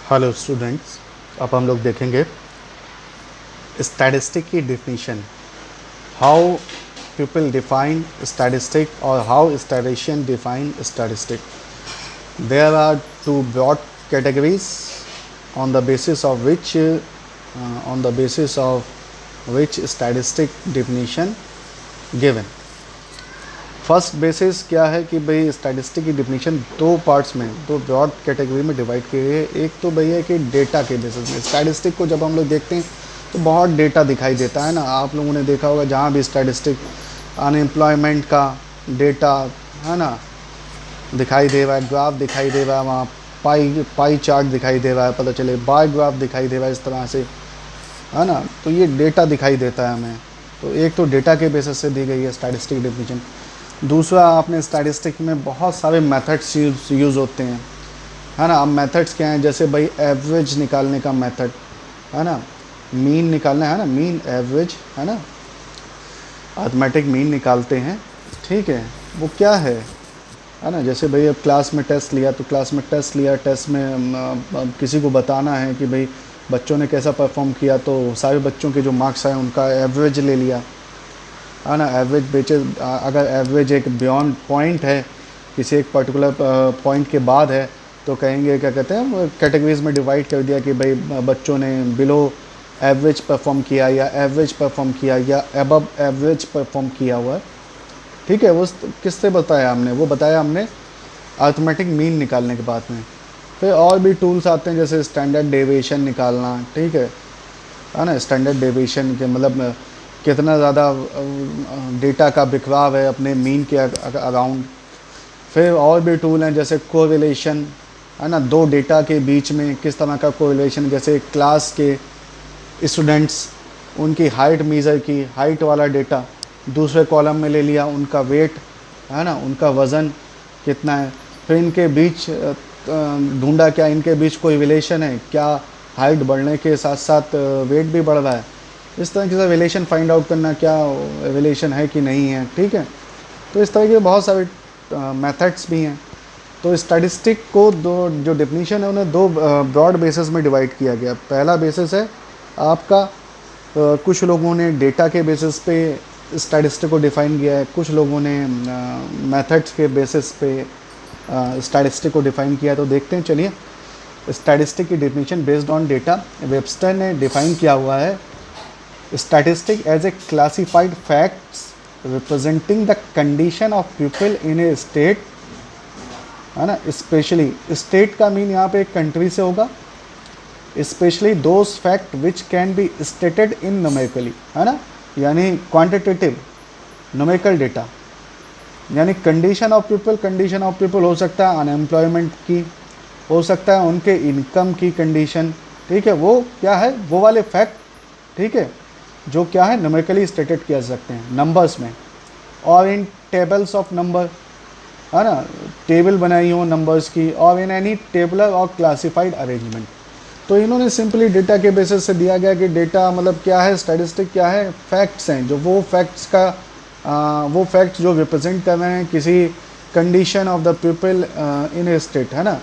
Hello students, अब हम लोग देखेंगे स्टैटिस्टिक की definition. How people define statistic और how statistician define statistic. There are two broad categories on the basis of which on the basis of which statistic definition given। First basis क्या है कि भाई स्टैटिस्टिक की definition दो parts में, दो broad category में डिवाइड की गई है। एक तो भैया कि डेटा के बेसिस में स्टैटिस्टिक को जब हम लोग देखते हैं तो बहुत डेटा दिखाई देता है ना। आप लोगों ने देखा होगा जहाँ भी स्टैटिस्टिक अनएम्प्लॉयमेंट का डेटा है ना दिखाई दे रहा है, ग्राफ दिखाई दे रहा है, वहाँ पाई पाई चार्ट दिखाई दे रहा है, पता चले बार ग्राफ दिखाई दे रहा है, इस तरह से है ना। तो ये डेटा दिखाई देता है हमें। तो एक तो डेटा के बेसिस से दी गई है स्टैटिस्टिक डिफिनीशन। दूसरा, आपने स्टैटिस्टिक में बहुत सारे मेथड्स यूज़ होते हैं, है ना। अब मेथड्स क्या हैं, जैसे भाई एवरेज निकालने का मेथड है ना, मीन निकालना है ना, मीन एवरेज है ना, अर्थमेटिक मीन निकालते हैं, ठीक है। वो क्या है ना। जैसे भाई अब क्लास में टेस्ट लिया तो क्लास में टेस्ट लिया, टेस्ट में किसी को बताना है कि भाई बच्चों ने कैसा परफॉर्म किया, तो सारे बच्चों के जो मार्क्स आए उनका एवरेज ले लिया, है ना। एवरेज बेचेस, अगर एवरेज एक बियॉन्ड पॉइंट है, किसी एक पर्टिकुलर पॉइंट के बाद है, तो कहेंगे क्या कहते हैं, कैटेगरीज में डिवाइड कर दिया कि भाई बच्चों ने बिलो एवरेज परफॉर्म किया या एवरेज परफॉर्म किया या अबव एवरेज परफॉर्म किया हुआ है, ठीक है। वो किससे बताया हमने, वो बताया हमने अर्थमेटिक मीन निकालने के बाद में। फिर और भी टूल्स आते हैं जैसे स्टैंडर्ड डेविएशन निकालना, ठीक है ना। स्टैंडर्ड डेविएशन के मतलब कितना ज़्यादा डेटा का बिखराव है अपने मीन के अराउंड। फिर और भी टूल हैं जैसे कोरिलेशन, है ना, दो डेटा के बीच में किस तरह का कोरिलेशन, जैसे क्लास के स्टूडेंट्स उनकी हाइट मेज़र की, हाइट वाला डेटा दूसरे कॉलम में ले लिया, उनका वेट है ना, उनका वज़न कितना है, फिर इनके बीच ढूंढा क्या इनके बीच कोई रिलेशन है क्या, हाइट बढ़ने के साथ साथ वेट भी बढ़ रहा है, इस तरह से रिलेशन फाइंड आउट करना, क्या रिलेशन है कि नहीं है, ठीक है। तो इस तरह के बहुत सारे मेथड्स भी हैं। तो स्टैटिस्टिक को दो जो डेफिनीशन है उन्हें दो ब्रॉड बेसिस में डिवाइड किया गया। पहला बेसिस है आपका, कुछ लोगों ने डेटा के बेसिस पे स्टैटिस्टिक को डिफ़ाइन किया है, कुछ लोगों ने मेथड्स के बेसिस पे स्टैटिस्टिक को डिफ़ाइन किया है। तो देखते हैं चलिए स्टैटिस्टिक की definition based on data. Webster ने डिफ़ाइन किया हुआ है statistic as a classified facts representing the condition of people in a state, है ना। स्पेशली स्टेट का मीन यहाँ पे एक कंट्री से होगा, specially those fact which can be stated in numerically, है ना, यानी क्वांटिटेटिव न्यूमेरिकल डेटा, यानी condition of people, condition of people हो सकता है अनएम्प्लॉयमेंट की, हो सकता है उनके इनकम की कंडीशन, ठीक है। वो क्या है, वो वाले फैक्ट, ठीक है, जो क्या है न्यूमेरिकली स्टेटेड किया जा सकते हैं नंबर्स में, और इन टेबल्स ऑफ नंबर, है ना, टेबल बनाई हो नंबर्स की, और इन एनी टेबलर और क्लासिफाइड अरेंजमेंट। तो इन्होंने सिंपली डेटा के बेसिस से दिया गया कि डेटा मतलब क्या है, स्टैटिस्टिक क्या है, फैक्ट्स हैं, जो वो फैक्ट्स का वो फैक्ट्स जो रिप्रेजेंट कर रहे हैं किसी condition of the people in a state, है ना।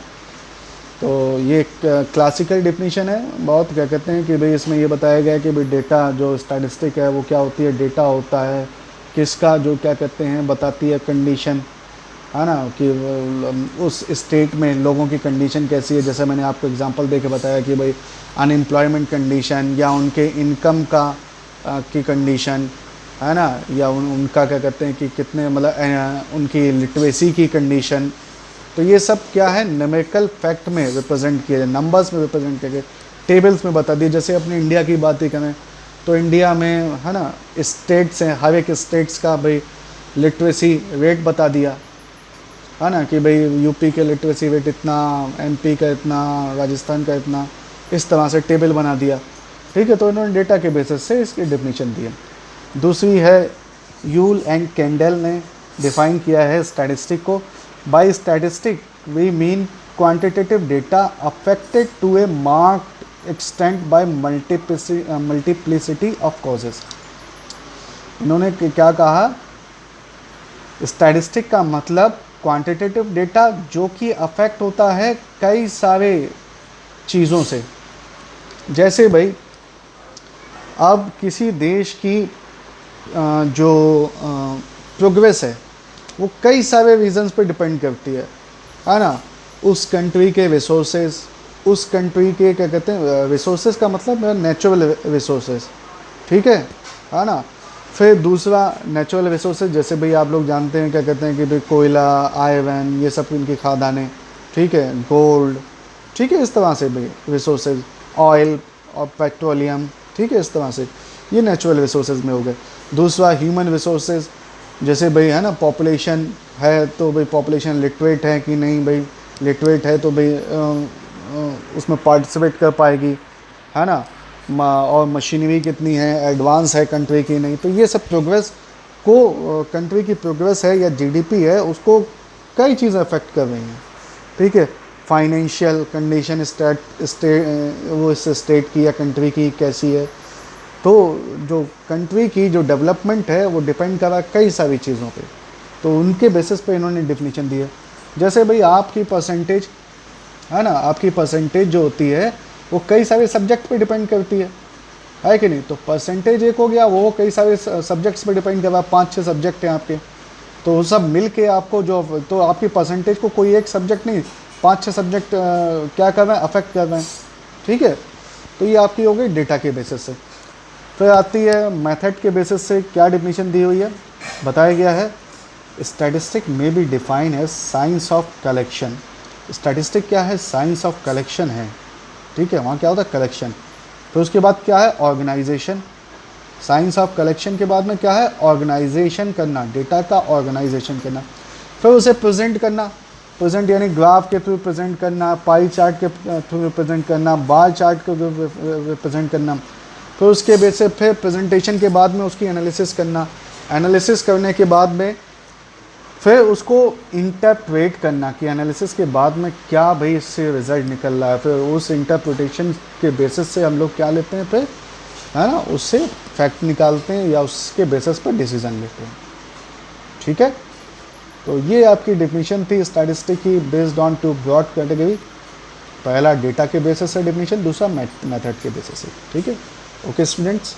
तो ये क्लासिकल डिफिनीशन है बहुत, क्या कहते हैं कि भाई इसमें ये बताया गया है कि भाई डेटा जो स्टैटिस्टिक है वो क्या होती है, डेटा होता है किसका, जो क्या कहते हैं बताती है कंडीशन, है ना, कि उस स्टेट में लोगों की कंडीशन कैसी है। जैसे मैंने आपको एग्जांपल दे के बताया कि भाई अनएम्प्लॉयमेंट कंडीशन, या उनके इनकम का की कंडीशन, है ना, या उनका क्या कहते हैं कि कितने मतलब उनकी लिटरेसी की कंडीशन। तो ये सब क्या है न्यूमेरिकल फैक्ट में रिप्रेजेंट किए, नंबर्स में रिप्रेजेंट किए गए, टेबल्स में बता दिए। जैसे अपने इंडिया की बात ही करें तो इंडिया में, है ना, स्टेट्स हैं, हर एक स्टेट्स का भाई लिटरेसी रेट बता दिया, है ना, कि भाई यूपी के लिटरेसी रेट इतना, एमपी का इतना, राजस्थान का इतना, इस तरह से टेबल बना दिया, ठीक है। तो इन्होंने डेटा के बेसिस से इसकी डेफिनेशन दी है। दूसरी है यूल एंड कैंडल ने डिफाइन किया है स्टैटिस्टिक को। By statistic we mean quantitative data affected to a marked extent by multiplicity of causes. इन्होंने क्या कहा, स्टैटिस्टिक का मतलब क्वांटिटेटिव डेटा जो कि अफेक्ट होता है कई सारे चीज़ों से। जैसे भाई अब किसी देश की जो प्रोग्रेस है वो कई सारे रीजंस पे डिपेंड करती है ना। उस कंट्री के रिसोर्सेज, उस कंट्री के क्या कहते हैं, रिसोर्सेज का मतलब नेचुरल रिसोर्सेज, ठीक है ना। फिर दूसरा नेचुरल रिसोर्सेज, जैसे भाई आप लोग जानते हैं क्या कहते हैं कि भाई कोयला, आयरन, ये सब इनकी खादानें, ठीक है, गोल्ड, ठीक है, इस तरह से भाई रिसोर्सेज, ऑयल और पेट्रोलियम, ठीक है, इस तरह से ये नेचुरल रिसोर्सेज में हो गए। दूसरा ह्यूमन रिसोर्सेज, जैसे भाई है ना पॉपुलेशन है तो भाई पॉपुलेशन लिटरेट है कि नहीं, भाई लिटरेट है तो भाई उसमें पार्टिसिपेट कर पाएगी, है ना। और मशीनरी कितनी है, एडवांस है कंट्री की नहीं, तो ये सब प्रोग्रेस को, कंट्री की प्रोग्रेस है या जीडीपी है उसको कई चीज़ें अफेक्ट कर रही हैं, ठीक है। फाइनेंशियल कंडीशन वो इस स्टेट की या कंट्री की कैसी है, तो जो कंट्री की जो डेवलपमेंट है वो डिपेंड कर रहा है कई सारी चीज़ों पे, तो उनके बेसिस पे इन्होंने डिफिनीशन दी है। जैसे भाई आपकी परसेंटेज है ना, आपकी परसेंटेज जो होती है वो कई सारे सब्जेक्ट पे डिपेंड करती है कि नहीं। तो परसेंटेज एक हो गया, वो कई सारे सब्जेक्ट्स पे डिपेंड कर रहा है, 5-6 सब्जेक्ट हैं आपके, तो वो सब मिल के आपको जो, तो आपकी परसेंटेज को कोई एक सब्जेक्ट नहीं, 5-6 सब्जेक्ट क्या कर रहे हैं, अफेक्ट कर रहे हैं, ठीक है। तो ये आपकी हो गई डेटा के बेसिस से। फिर आती है मेथड के बेसिस से, क्या डिफिनीशन दी हुई है, बताया गया है स्टैटिस्टिक में बी डिफाइन है साइंस ऑफ कलेक्शन। स्टैटिस्टिक क्या है, साइंस ऑफ कलेक्शन है, ठीक है, वहाँ क्या होता है, कलेक्शन। फिर उसके बाद क्या है, ऑर्गेनाइजेशन। साइंस ऑफ कलेक्शन के बाद में क्या है, ऑर्गेनाइजेशन करना, डेटा का ऑर्गेनाइजेशन करना। फिर उसे प्रेजेंट करना, प्रेजेंट यानी ग्राफ के थ्रू प्रेजेंट करना, पाई चार्ट के थ्रू रिप्रेजेंट करना, बार चार्ट के थ्रू रिप्रेजेंट करना। फिर उसके बेस से फिर प्रेजेंटेशन के बाद में उसकी एनालिसिस करना, एनालिसिस करने के बाद में फिर उसको इंटरप्रेट करना कि एनालिसिस के बाद में क्या भाई इससे रिजल्ट निकल रहा है। फिर उस इंटरप्रिटेशन के बेसिस से हम लोग क्या लेते हैं, फिर है ना उससे फैक्ट निकालते हैं या उसके बेसिस पर डिसीजन लेते हैं, ठीक है। तो ये आपकी डिफिनीशन थी स्टैटिस्टिक की, बेस्ड ऑन 2 ब्रॉड कैटेगरी। पहला डेटा के बेसिस से डिफिनीशन, दूसरा मेथड के बेसिस से, ठीक है। Okay students.